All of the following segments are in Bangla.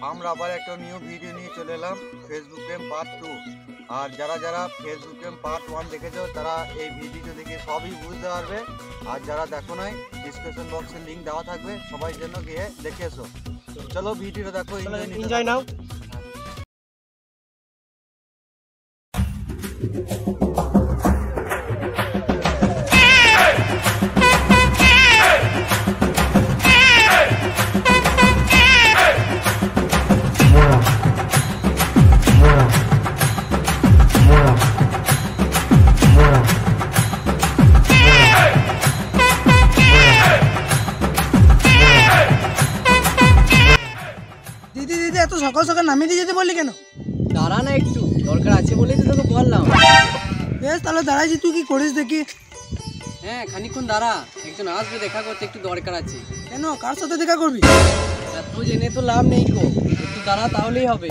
আমরা আবার একটা নিউ ভিডিও নিয়ে চলে এলাম, ফেসবুক গেম পার্ট 2। আর যারা যারা ফেসবুক গেম পার্ট 1 দেখেছো তারা এই ভিডিওটা দেখে সবই বুঝতে পারবে। আর যারা দেখো নাই, ডিসক্রিপশন বক্সে লিংক দেওয়া থাকবে, সবাই জন্য গিয়ে দেখে এসো। চলো ভিডিওটা দেখো, এনজয় নাও। এত সকাল সকাল নামিয়ে দিয়ে যেতে বললি কেন? দাঁড়া না, একটু দরকার আছে বলেই তো তোকে বললাম। বেশ, তাহলে দাঁড়াইছি, তুই কি করিস দেখি। হ্যাঁ, খানিকক্ষণ দাঁড়া, একজন আসবে দেখা করতে, একটু দরকার আছে। কেন, কার সাথে দেখা করবি? এত জেনে তো লাভ নেই গো, একটু দাঁড়া তাহলেই হবে।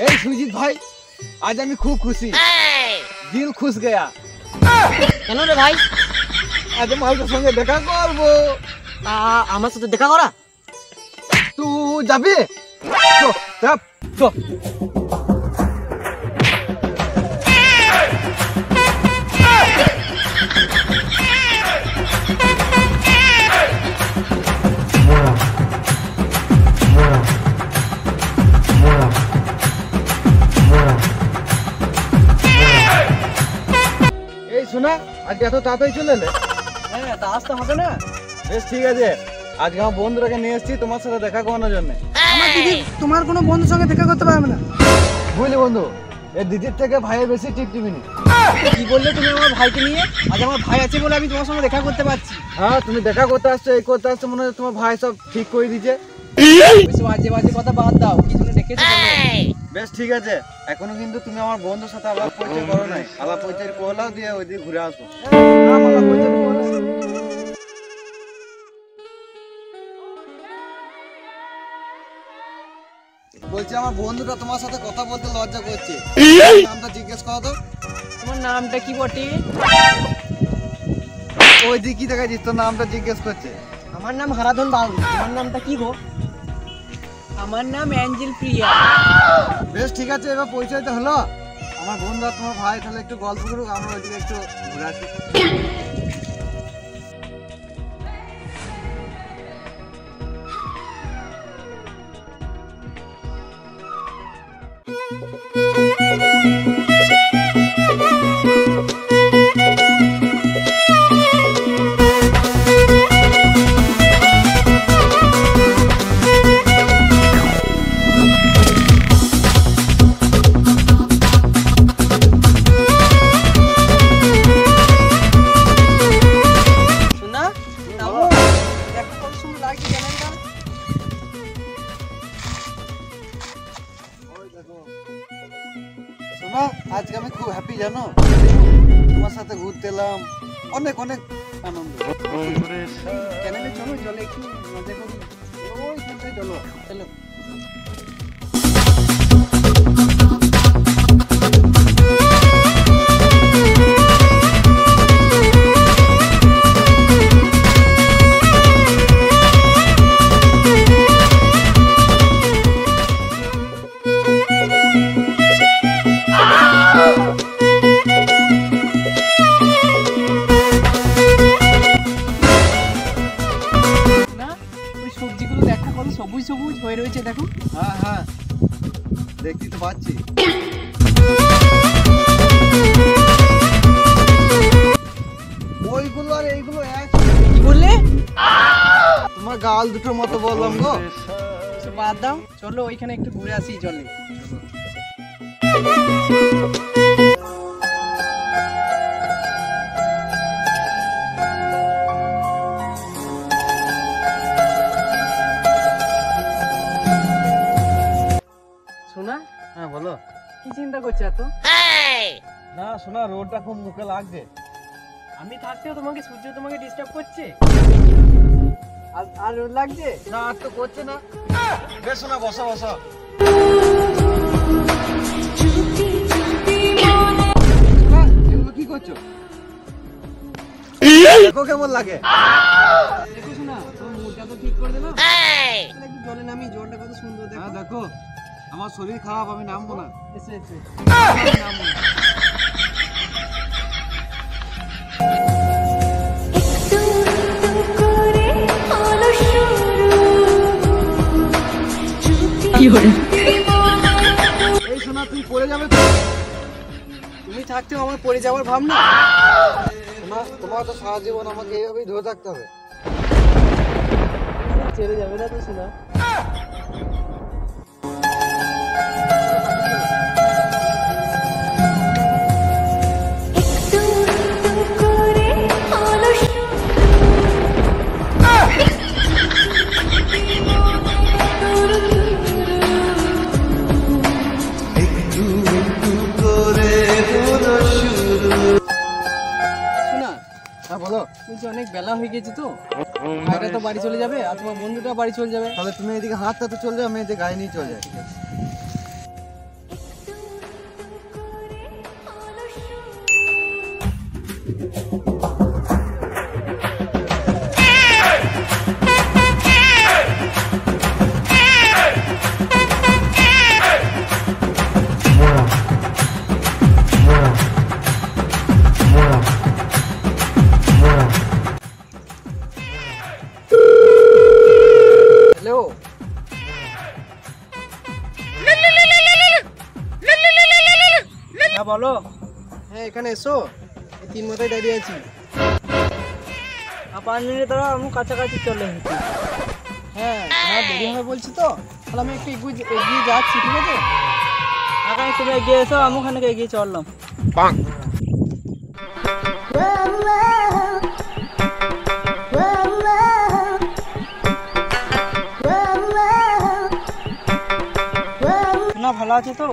এই সুজিত ভাই, আজ আমি খুব খুশি, দিল খুশ গয়া। কেন রে ভাই? আজ মালটার সঙ্গে দেখা করবো। আমার সাথে দেখা করা? তুই যাবি? এই শোনা, আজকে এত তাড়াতাড়ি চলে এলে? হ্যাঁ, তা আসতে হবে না? বেশ ঠিক আছে, আজকে আমার বন্ধুরাকে নিয়ে এসেছি তোমার সাথে দেখা করানোর জন্য। আমার দিদি তোমার কোনো বন্ধুর সঙ্গে দেখা করতে পারবে না। বুঝলি বন্ধু, এই দিদির থেকে ভাইয়ের বেশি টিপটিপিনি। কি বললে তুমি আমার ভাইকে নিয়ে? আজ আমার ভাই আছে বলে আমি তোমার সঙ্গে দেখা করতে পারছি। হ্যাঁ, তুমি দেখা করতে আসছো, এই করতে আসছো, মনে হয় তোমার ভাই সব ঠিক করে দিয়েছে। বাজে বাজে কথা বাদ দাও, কি জন্য ডেকেছো? বেশ ঠিক আছে, এখনো কিন্তু তুমি আমার বন্ধুর সাথে আলাপ পরিচয় করো নাই। আলাপ পরিচয় করলাও দিয়ে ওইদিকে ঘুরে আসো। আলাপ পরিচয় করো। বলছি আমার বন্ধুটা তোমার সাথে কথা বলতে লজ্জা করছে, নামটা জিজ্ঞেস করো তো। তোমার নামটা কি বটে? ওই দিকে কি দেখাচ্ছিস, তোর নামটা জিজ্ঞেস করছে। আমার নাম হারাধন বাবু। তোমার নামটা কি গো? আমার নাম অ্যাঞ্জেল প্রিয়া। বেশ ঠিক আছে, এবার পরিচয় তো হলো। আমার বন্ধু আর তোমার ভাই তাহলে একটু গল্প করুক, আমরা ওইদিকে একটু ঘুরে আসি। শোনো, আজকে আমি খুব হ্যাপি, জানো, তোমার সাথে ঘুরতে এলাম, অনেক অনেক আনন্দ। চ্যানেলে চলো, চলে একটু মজা করি। ওইখানটায় চলো। চলো। সবজিগুলো দেখা কত সবুজ সবুজ হয়ে রয়েছে, দেখো। হ্যাঁ হ্যাঁ, দেখতে তো পাচ্ছি। ওইগুলো আর এইগুলো এক? কি বললে? তোমার গাল দুটোর মতো বললাম গো। বাদ দাও, চলো ওইখানে একটু ঘুরে আসি, চলে। শোনা। হ্যাঁ বলো। কি চিন্তা করছো এত? না শোনা, রোডটা খুব মুখে লাগছে। আমি থাকতেও তোমাকে সূর্য তোমাকে ডিস্টার্ব করছে? আর রোদ লাগছে? না, আর তো করছে না। বেশ শোনা, বসো বসো। এগুলো কি করছো? দেখো কেমন লাগে। দেখো শোনা, তোমার মুডটা তো ঠিক করে দিলাম। একটু জলে নামি, জলটা কত সুন্দর দেখো। হ্যাঁ দেখো, আমার শরীর খারাপ, আমি নামবো না। এসে এসে নামো। এই শোনা, তুই পড়ে যাবে তো। তুমি থাকতেও আমার পড়ে যাওয়ার ভাবনা। তোমার তো সারা জীবন আমাকে এইভাবেই ধরে থাকতে হবে। ছেড়ে যাবে না তো শোনা। হ্যাঁ বলো। বলছি অনেক বেলা হয়ে গেছে তো, ভাইরা তো বাড়ি চলে যাবে আর তোমার বন্ধুটা বাড়ি চলে যাবে। তাহলে তুমি এদিকে হাতটাতে চলে যাও, আমি এদিকে গাড়ি নিয়ে চলে যাই। হ্যালো, হ্যাঁ বলো। হ্যাঁ এখানে এসো, এই 3 মাথায় দাঁড়িয়ে আছি। 5 মিনিট দাঁড়াও, আমি কাছাকাছি চলে এসেছি। হ্যাঁ হ্যাঁ, দেরি হবে বলছি তো, তাহলে আমি একটু এগিয়ে যাচ্ছি, ঠিক আছে? এখানে তুমি এগিয়ে এসো, আমি ওখানে এগিয়ে চললাম। শোনা ভালো আছে তো?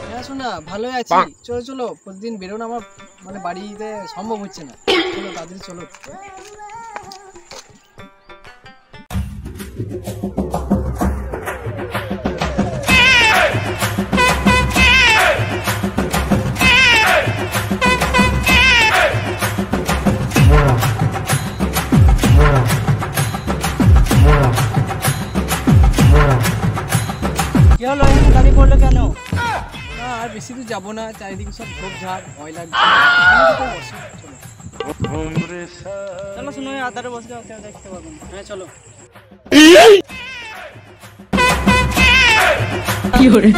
হ্যাঁ শোনা ভালোই আছি। চলো চলো, প্রতিদিন বেরোনো আমার মানে বাড়িতে সম্ভব হচ্ছে না। চলো তাড়াতাড়ি চলো। কি হলো, এখানে গাড়ি পড়লো কেন? না আর বেশি দূর যাবো না, চারিদিকে সব ঝোপঝাড়, ভয় লাগছে। চলো শুনো, আধারে বসে দেখতে পাবেন। হ্যাঁ চলো। কি করে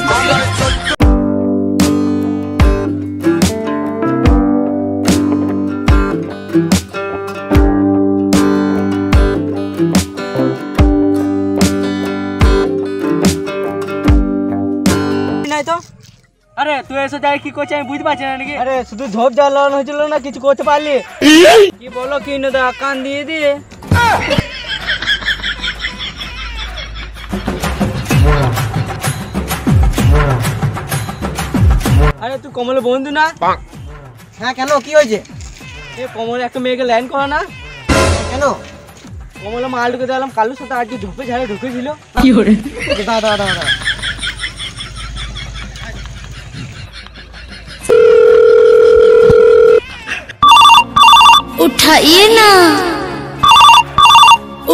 নাই তো? আরে তুই এসে যাই কি করছিস আমি বুঝতে পারছি না নাকি? আরে শুধু ঝোপ জ্বালানো হয়েছিল না, কিছু করতে পারলি? কি বলো কি না, দা কান দিয়ে দিয়ে। আরে তুই কমলের বন্ধু না? হ্যাঁ কেন, কি হয়েছে? এ কমলে একটা মেয়েকে লাইন করা না কেন? কমলে মাল ঢুকে দিলাম, কালুর সাথে আজকে ঝোপে ঝাড়ে ঢুকেছিল। কি করে? দাঁড়া দাঁড়া দাঁড়া, उठाइए ना,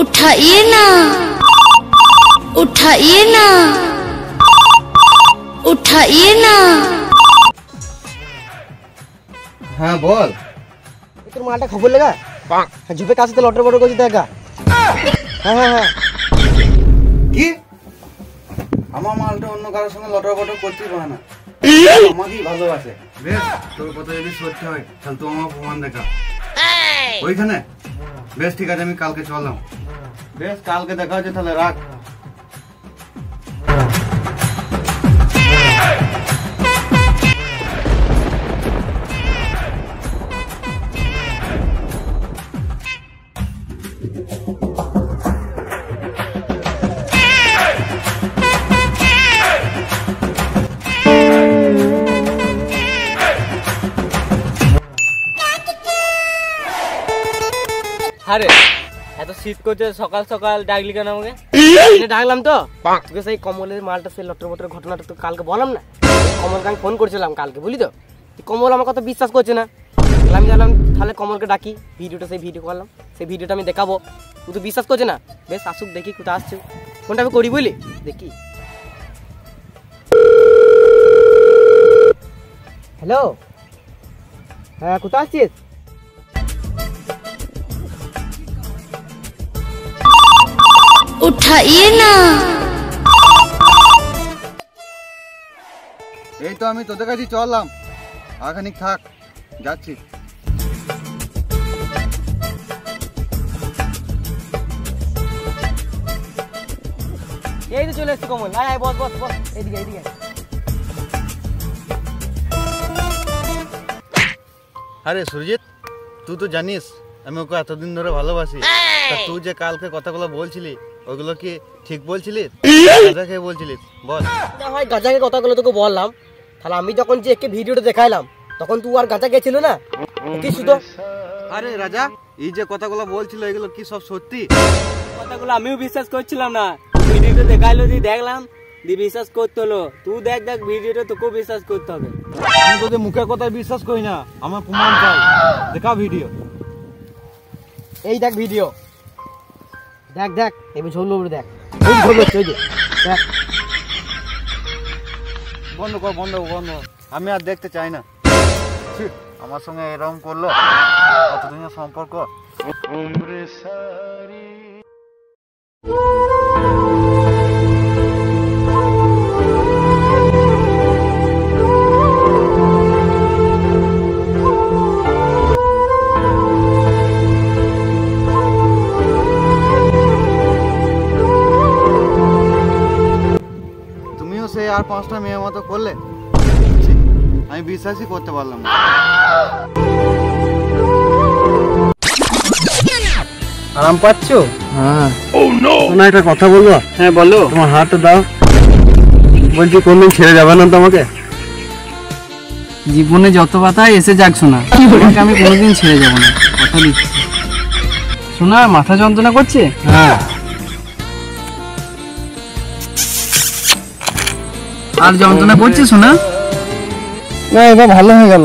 उठाइए ना, उठाइए ना, उठाइए ना। হ্যাঁ বল। তোর মালটা খবর লেগা ঝুপে কাছে লটর বটর করছি দেখা। হ্যাঁ হ্যাঁ হ্যাঁ। কি? আমার মালটা অন্য কারোর সঙ্গে লটর বটর করতেই পারে না, আমাকেই ভালোবাসে। বেশ, তোর কথা যদি সত্যি হয় তাহলে তো আমার প্রমাণ দেখা ওইখানে। বেশ ঠিক আছে, আমি কালকে চললাম। বেশ, কালকে দেখা হচ্ছে, তাহলে রাখ। আরে এত শীত করছে, সকাল সকাল ডাকলি কেন আমাকে? ডাকলাম তো তোকে সেই কমলের মালটা সেই লটর বটর ঘটনাটা তো কালকে বললাম না, কমলকে আমি ফোন করেছিলাম কালকে, বুঝলি তো? কমল আমার কথা বিশ্বাস করছে না, আমি জানলাম তাহলে কমলকে ডাকি, ভিডিওটা সেই ভিডিও করলাম, সেই ভিডিওটা আমি দেখাবো, তুই তো বিশ্বাস করছে না। বেশ আসুক, দেখি কোথায় আসছে, ফোনটা আমি করি বুঝলি, দেখি। হ্যালো, হ্যাঁ কোথায় আসছিস? उठाइए ना। এই তো আমি তোদের কাছে চললাম, আখানিক থাক, যাচ্ছি। এই তো চলে এসছি কমল, আয় আয়, বস বস বস, এইদিকে এইদিকে। আরে সুরজিৎ, তুই তো জানিস আমি ওকে এতদিন ধরে ভালোবাসি, তা তুই যে কালকে কথাগুলো বলছিলি ওইগুলো কি ঠিক বলছিলিস, গাঁজা খেয়ে বলছিলিস বল? না হয় গাঁজাকে কথাগুলো তোকে বললাম, তাহলে আমি যখন যে একে ভিডিওটা দেখাইলাম তখন তুই আর গাঁজা গেছিল না কি শুধু? আরে রাজা, এই যে কথাগুলো বলছিল এগুলো কি সব সত্যি? কথাগুলো আমিও বিশ্বাস করছিলাম না, ভিডিওটা দেখাইলো দিয়ে দেখলাম, দিয়ে বিশ্বাস করতে হলো। তুই দেখ দেখ ভিডিওটা, তোকেও বিশ্বাস করতে হবে। আমি তোদের মুখের কথায় বিশ্বাস করি না, আমার প্রমাণ চাই, দেখা ভিডিও। এই দেখ ভিডিও, দেখ দেখ, এবার ঝোল উপরে দেখ, ঝোল হচ্ছে ওই যে, দেখ। বন্ধ কর, বন্ধ কর, বন্ধ কর। আমি আর দেখতে চাই না। ছি, আমার সঙ্গে এরকম করলো, এতদিনের সম্পর্ক। তুমিও সেই আর 5টা মেয়ের মতো করলে, ছি, আমি বিশ্বাসই করতে পারলাম না। আরাম পাচ্ছ? হ্যাঁ। না, একটা কথা বলবো? হ্যাঁ বলো। তোমার হাতটা দাও, বলছি কোনদিন ছেড়ে যাবে না তোমাকে? জীবনে যত বাধাই এসে যাক শোনা, তোমাকে আমি কোনোদিন ছেড়ে যাব না, কথা দিচ্ছি। শোনা, মাথা যন্ত্রণা করছে? হ্যাঁ। আর যন্ত্রণা করছে শোনা? না, এবার ভালো হয়ে গেল।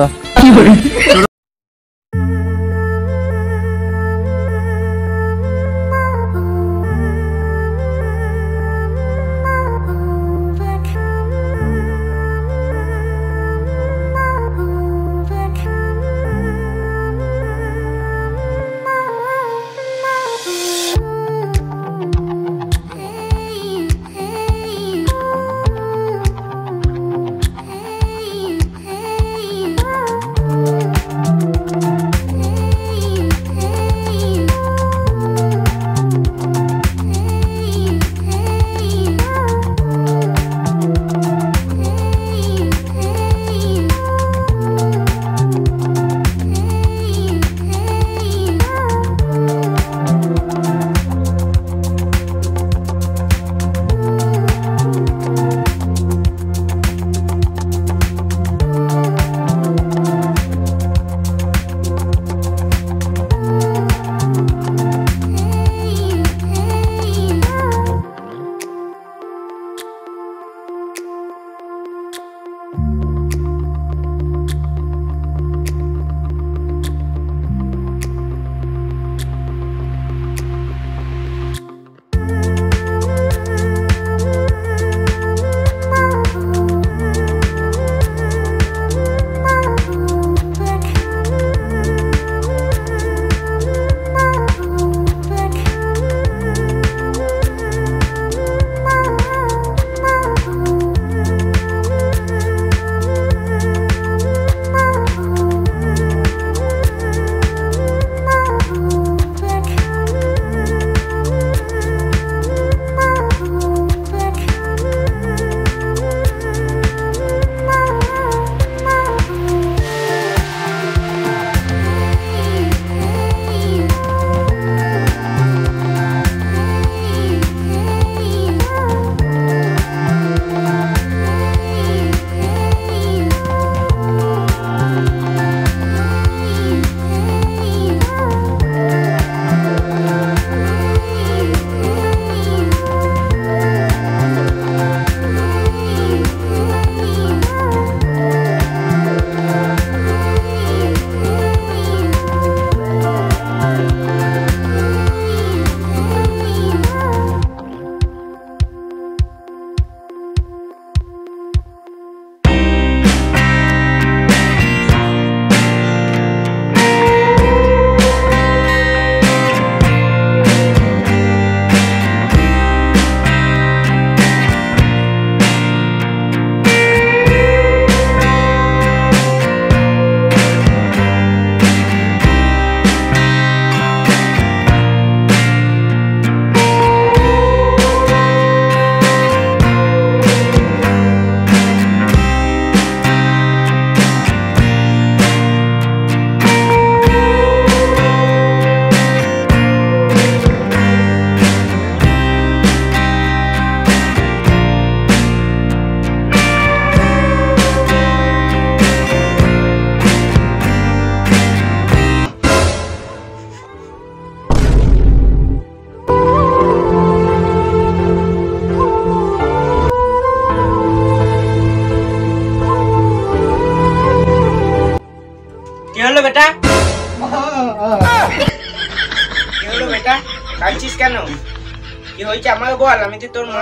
হয়েছে আমাকে বল, আমি তো তোর মা।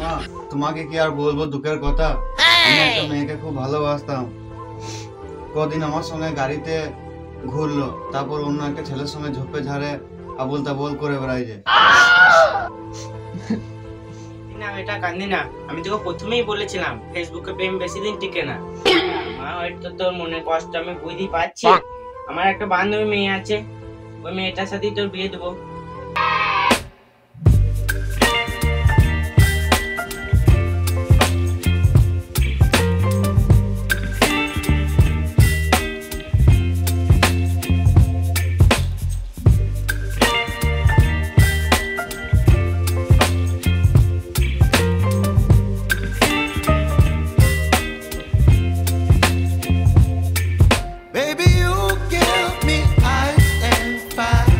মা তোমাকে কি আর বলবো দুঃখের কথা, আমি একটা মেয়েকে খুব ভালোবাসতাম। কদিন আমার সঙ্গে গাড়িতে ঘুরলো, তারপর অন্য একটা ছেলের সঙ্গে ঝোপে ঝাড়ে আবল তাবল করে বেড়াই যে। না এটা কান্দি না, আমি তোকে প্রথমেই বলেছিলাম ফেসবুকে প্রেম বেশি দিন টিকে না। মা হয়তো তোর মনে কষ্ট আমি বুঝতে পারছি। আমার একটা বান্ধবী মেয়ে আছে, ওই মেয়েটার সাথেই তোর বিয়ে দেবো। Baby, you give me ice and fire.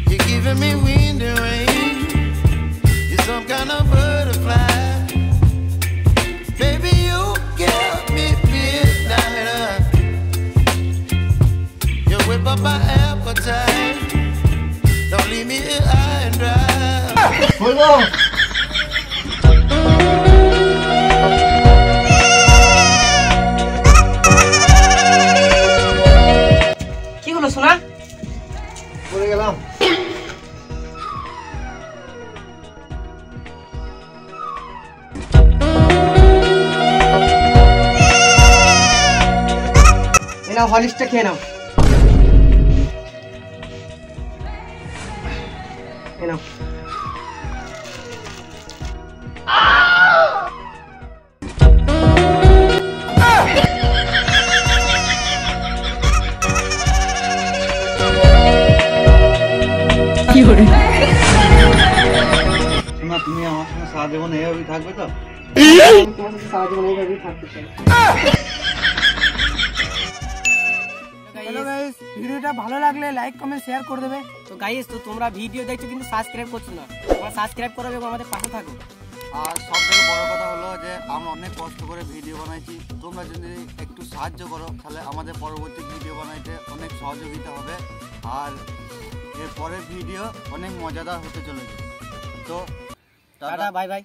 You're giving me wind and rain. You're some kind of butterfly. Baby, you give me midnight. You whip up my appetite. Don't leave me here high and dry. কি হলো সোনা? পড়ে গেলাম। এ নাও হলিক্সটা খেয়ে নাও। এ নাও। শোনা, তুমি আমার সঙ্গে সারা জীবন এইভাবেই থাকবে তো? তোমার সাথে সারা জীবন এইভাবেই থাকতে চাই। হ্যালো গাইস, ভিডিওটা ভালো লাগলে লাইক কমেন্ট শেয়ার করে দেবে। তো গাইস, তো তোমরা ভিডিও দেখছো কিন্তু সাবস্ক্রাইব করছো না, তোমরা সাবস্ক্রাইব করো এবং আমাদের পাশে থাকো। আর সব থেকে বড় কথা হলো যে আমরা অনেক কষ্ট করে ভিডিও বানাইছি, তোমরা যদি একটু সাহায্য করো তাহলে আমাদের পরবর্তী ভিডিও বানাইতে অনেক সহযোগিতা হবে। আর এর পরের ভিডিও অনেক মজাদার হতে চলেছে। তো টাটা, বাই বাই।